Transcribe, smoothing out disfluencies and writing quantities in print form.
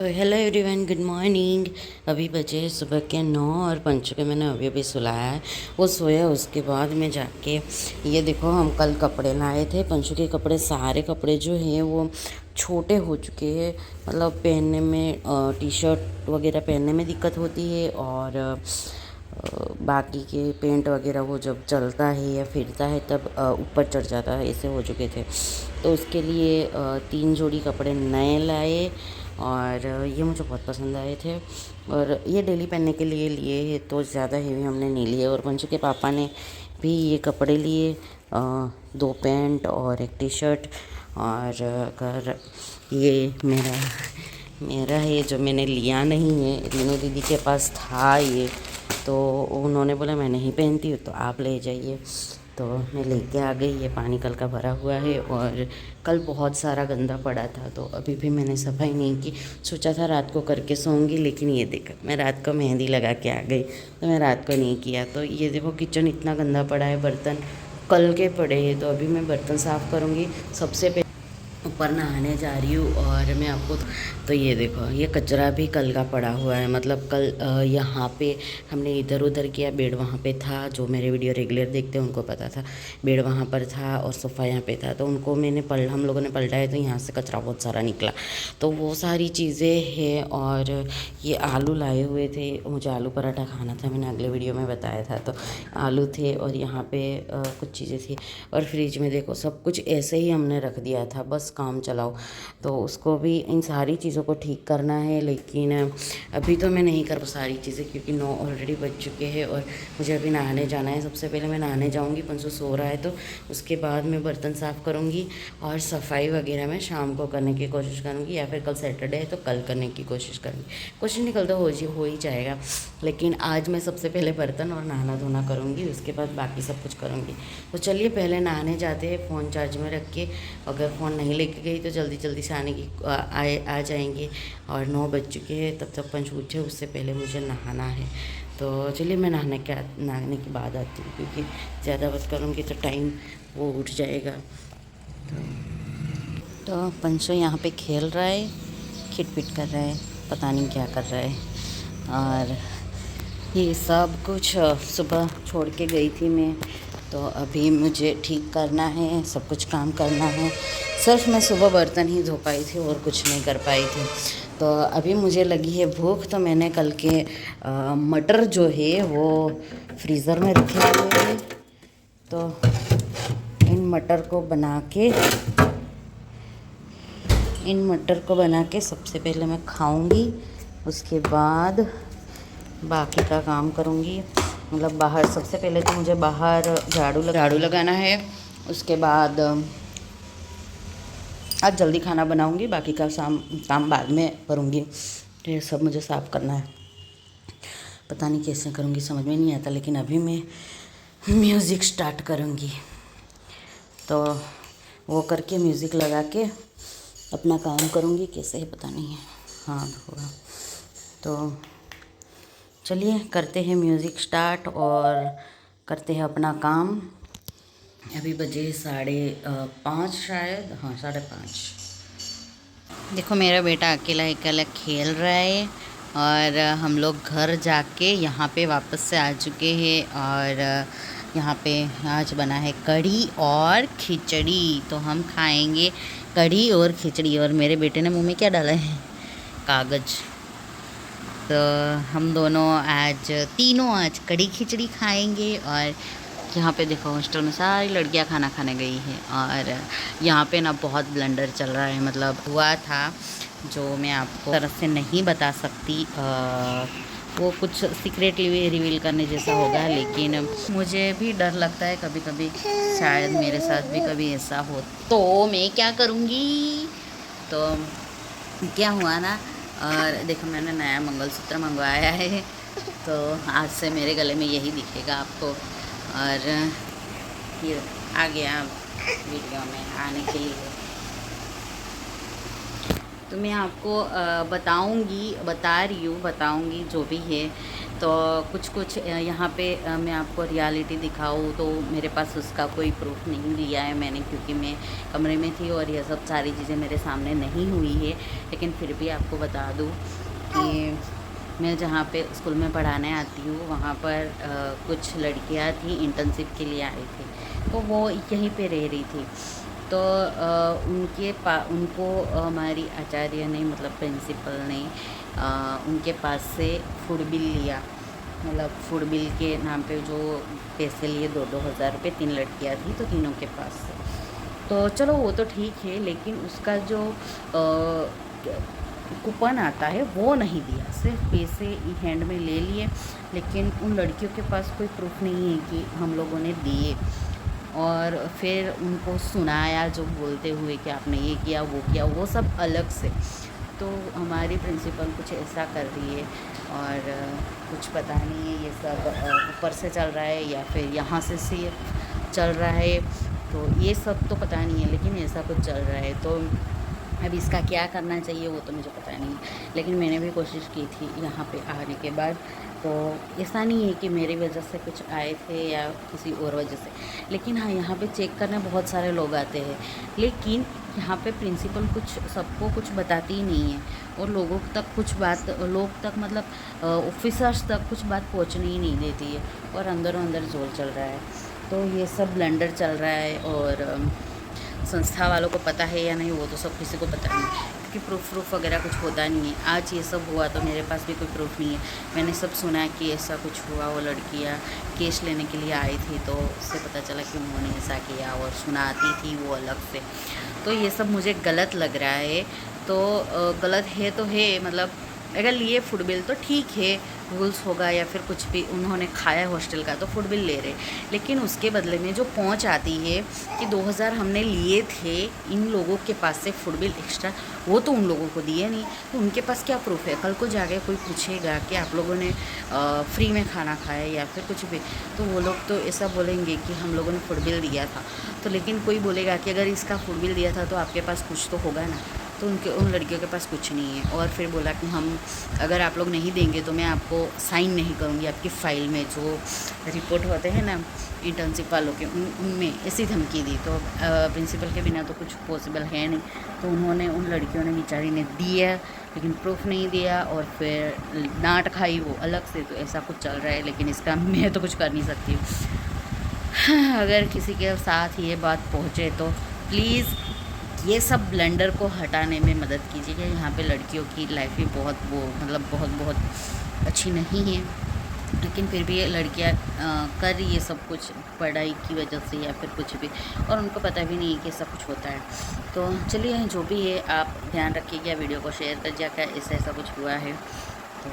Hello everyone, good morning. अभी बजे सुबह के 9 और पंचू के मैंने अभी अभी सुलाया है। वो सोया, उसके बाद में जाके ये देखो, हम कल कपड़े लाए थे। पंचू के कपड़े, सारे कपड़े जो हैं वो छोटे हो चुके हैं। मतलब पहनने में टी शर्ट वगैरह पहनने में दिक्कत होती है, और बाकी के पेंट वगैरह वो जब चलता है या फिरता है तब ऊपर चढ़ जाता है, ऐसे हो चुके थे। तो उसके लिए 3 जोड़ी कपड़े नए लाए, और ये मुझे बहुत पसंद आए थे। और ये डेली पहनने के लिए लिए हैं, तो ज़्यादा हेवी हमने नहीं लिए। और पंचू के पापा ने भी ये कपड़े लिए, 2 पैंट और 1 टी शर्ट। और अगर ये मेरा मेरा है जो मैंने लिया नहीं है, रीनू दीदी के पास था ये, तो उन्होंने बोला मैं नहीं पहनती हूँ तो आप ले जाइए। तो मैं लेके आ गई। ये पानी कल का भरा हुआ है, और कल बहुत सारा गंदा पड़ा था, तो अभी भी मैंने सफाई नहीं की। सोचा था रात को करके सोऊंगी, लेकिन ये देखो, मैं रात को मेहंदी लगा के आ गई, तो मैं रात को नहीं किया। तो ये देखो, किचन इतना गंदा पड़ा है, बर्तन कल के पड़े हैं। तो अभी मैं बर्तन साफ़ करूँगी। सबसे पहले ऊपर नहाने जा रही हूँ, और मैं आपको, तो ये देखो, ये कचरा भी कल का पड़ा हुआ है। मतलब कल यहाँ पे हमने इधर उधर किया। बेड वहाँ पे था, जो मेरे वीडियो रेगुलर देखते हैं उनको पता था। बेड वहाँ पर था और सोफ़ा यहाँ पे था, तो उनको हम लोगों ने पलटाया, तो यहाँ से कचरा बहुत सारा निकला। तो वो सारी चीज़ें हैं। और ये आलू लाए हुए थे, मुझे आलू पराठा खाना था, मैंने अगले वीडियो में बताया था। तो आलू थे, और यहाँ पे कुछ चीज़ें थी। और फ्रिज में देखो, सब कुछ ऐसे ही हमने रख दिया था, बस काम चलाओ। तो उसको भी, इन सारी चीज़ों को ठीक करना है, लेकिन अभी तो मैं नहीं कर सारी चीज़ें, क्योंकि 9 ऑलरेडी बज चुके हैं और मुझे अभी नहाने जाना है। सबसे पहले मैं नहाने जाऊंगी, पंसू सो रहा है, तो उसके बाद मैं बर्तन साफ़ करूंगी, और सफाई वगैरह मैं शाम को करने की कोशिश करूंगी, या फिर कल सैटरडे है तो कल करने की कोशिश करूँगी। कुछ नहीं, कल तो हो ही जाएगा, लेकिन आज मैं सबसे पहले बर्तन और नहाना धोना करूँगी, उसके बाद बाकी सब कुछ करूँगी। तो चलिए पहले नहाने जाते हैं, फ़ोन चार्ज में रख के। अगर फ़ोन नहीं लेके गई तो जल्दी जल्दी से आ जाएंगे। और 9 बज चुके हैं, तब तक पंच उठे, उससे पहले मुझे नहाना है। तो चलिए मैं नहाने के बाद आती हूँ, क्योंकि ज़्यादा बात करूँगी तो टाइम वो उठ जाएगा। तो पंचो यहाँ पे खेल रहा है, खिटपिट कर रहा है, पता नहीं क्या कर रहा है। और ये सब कुछ सुबह छोड़ के गई थी मैं, तो अभी मुझे ठीक करना है, सब कुछ काम करना है। सिर्फ मैं सुबह बर्तन ही धो पाई थी और कुछ नहीं कर पाई थी। तो अभी मुझे लगी है भूख, तो मैंने कल के मटर जो है वो फ्रीज़र में रखे हुए हैं। तो इन मटर को बना के सबसे पहले मैं खाऊंगी, उसके बाद बाकी का काम करूँगी। मतलब बाहर, सबसे पहले तो मुझे बाहर झाड़ू लगाना है। उसके बाद आज जल्दी खाना बनाऊँगी, बाकी का काम बाद में करूँगी। तो ये सब मुझे साफ़ करना है, पता नहीं कैसे करूँगी, समझ में नहीं आता। लेकिन अभी मैं म्यूज़िक स्टार्ट करूँगी, तो वो करके म्यूज़िक लगा के अपना काम करूँगी। कैसे है पता नहीं है, हाँ थोड़ा। तो चलिए करते हैं म्यूज़िक स्टार्ट और करते हैं अपना काम। अभी बजे 5:30 शायद, हाँ 5:30। देखो मेरा बेटा अकेला अकेला खेल रहा है, और हम लोग घर जाके यहाँ पे वापस से आ चुके हैं। और यहाँ पे आज बना है कढ़ी और खिचड़ी, तो हम खाएंगे कढ़ी और खिचड़ी। और मेरे बेटे ने मुंह में क्या डाला है, कागज़। तो हम दोनों तीनों आज कढ़ी खिचड़ी खाएंगे। और यहाँ पे देखो, हॉस्टल में सारी लड़कियाँ खाना खाने गई हैं, और यहाँ पे ना बहुत ब्लंडर चल रहा है। मतलब हुआ था जो मैं आपको तरफ से नहीं बता सकती, वो कुछ सीक्रेटली रिवील करने जैसा होगा। लेकिन मुझे भी डर लगता है कभी कभी, शायद मेरे साथ भी कभी ऐसा हो तो मैं क्या करूँगी। तो क्या हुआ ना, और देखो मैंने नया मंगलसूत्र मंगवाया है, तो आज से मेरे गले में यही दिखेगा आपको। और ये आ गया वीडियो में आने के लिए। तो मैं आपको बताऊंगी जो भी है। तो कुछ कुछ यहाँ पे मैं आपको रियलिटी दिखाऊँ तो मेरे पास उसका कोई प्रूफ नहीं लिया है मैंने, क्योंकि मैं कमरे में थी और ये सब सारी चीज़ें मेरे सामने नहीं हुई है। लेकिन फिर भी आपको बता दूँ कि मैं जहाँ पे स्कूल में पढ़ाने आती हूँ वहाँ पर कुछ लड़कियाँ थी, इंटर्नशिप के लिए आई थी, तो वो यहीं पे रह रही थी। तो उनको हमारी आचार्य ने, मतलब प्रिंसिपल ने उनके पास से फूड बिल लिया। मतलब फूड बिल के नाम पे जो पैसे लिए 2-2 हज़ार रुपये, 3 लड़कियाँ थी तो तीनों के पास से। तो चलो वो तो ठीक है, लेकिन उसका जो कूपन आता है वो नहीं दिया, सिर्फ पैसे हैंड में ले लिए। लेकिन उन लड़कियों के पास कोई प्रूफ नहीं है कि हम लोगों ने दिए। और फिर उनको सुनाया जो बोलते हुए कि आपने ये किया वो किया, वो सब अलग से। तो हमारी प्रिंसिपल कुछ ऐसा कर रही है और कुछ पता नहीं है, ये सब ऊपर से चल रहा है या फिर यहाँ से चल रहा है, तो ये सब तो पता नहीं है, लेकिन ऐसा कुछ चल रहा है। तो अब इसका क्या करना चाहिए वो तो मुझे पता नहीं, लेकिन मैंने भी कोशिश की थी यहाँ पे आने के बाद। तो ऐसा नहीं है कि मेरी वजह से कुछ आए थे या किसी और वजह से, लेकिन हाँ यहाँ पे चेक करने बहुत सारे लोग आते हैं, लेकिन यहाँ पे प्रिंसिपल कुछ सबको कुछ बताती ही नहीं है, और लोगों तक कुछ बात, लोग तक मतलब ऑफिसर्स तक कुछ बात पहुँचने ही नहीं देती है, और अंदरों अंदर जोर चल रहा है। तो ये सब ब्लंडर चल रहा है, और संस्था वालों को पता है या नहीं वो तो सब किसी को पता नहीं, क्योंकि प्रूफ वगैरह कुछ होता नहीं है। आज ये सब हुआ तो मेरे पास भी कोई प्रूफ नहीं है। मैंने सब सुना कि ऐसा कुछ हुआ, वो लड़कियाँ केस लेने के लिए आई थी, तो उससे पता चला कि उन्होंने ऐसा किया, और सुनाती थी वो अलग से। तो ये सब मुझे गलत लग रहा है। तो गलत है तो है, मतलब अगर लिए फूड बिल तो ठीक है, रूल्स होगा या फिर कुछ भी उन्होंने खाया हॉस्टल का तो फूड बिल ले रहे, लेकिन उसके बदले में जो पहुंच आती है कि 2000 हमने लिए थे इन लोगों के पास से फूड बिल एक्स्ट्रा, वो तो उन लोगों को दिए नहीं, तो उनके पास क्या प्रूफ है? कल को जाके कोई पूछेगा कि आप लोगों ने फ्री में खाना खाया या फिर कुछ भी, तो वो लोग तो ऐसा बोलेंगे कि हम लोगों ने फूड बिल दिया था। तो लेकिन कोई बोलेगा कि अगर इसका फूड बिल दिया था तो आपके पास कुछ तो होगा ना, तो उन लड़कियों के पास कुछ नहीं है। और फिर बोला कि हम, अगर आप लोग नहीं देंगे तो मैं आपको साइन नहीं करूँगी आपकी फ़ाइल में, जो रिपोर्ट होते हैं ना इंटर्नशिप वालों के, उनमें ऐसी धमकी दी। तो प्रिंसिपल के बिना तो कुछ पॉसिबल है नहीं, तो उन्होंने, उन लड़कियों ने बेचारी ने दिया, लेकिन प्रूफ नहीं दिया, और फिर डांट खाई वो अलग से। तो ऐसा कुछ चल रहा है, लेकिन इसका मैं तो कुछ कर नहीं सकती हूँ। अगर किसी के साथ ये बात पहुँचे तो प्लीज़ ये सब ब्लेंडर को हटाने में मदद कीजिए। यहाँ पे लड़कियों की लाइफ भी बहुत मतलब बहुत अच्छी नहीं है, लेकिन फिर भी ये लड़कियाँ कर रही है सब कुछ पढ़ाई की वजह से या फिर कुछ भी, और उनको पता भी नहीं है कि सब कुछ होता है। तो चलिए जो भी है आप ध्यान रखिएगा, वीडियो को शेयर कर दिया, क्या ऐसा कुछ हुआ है तो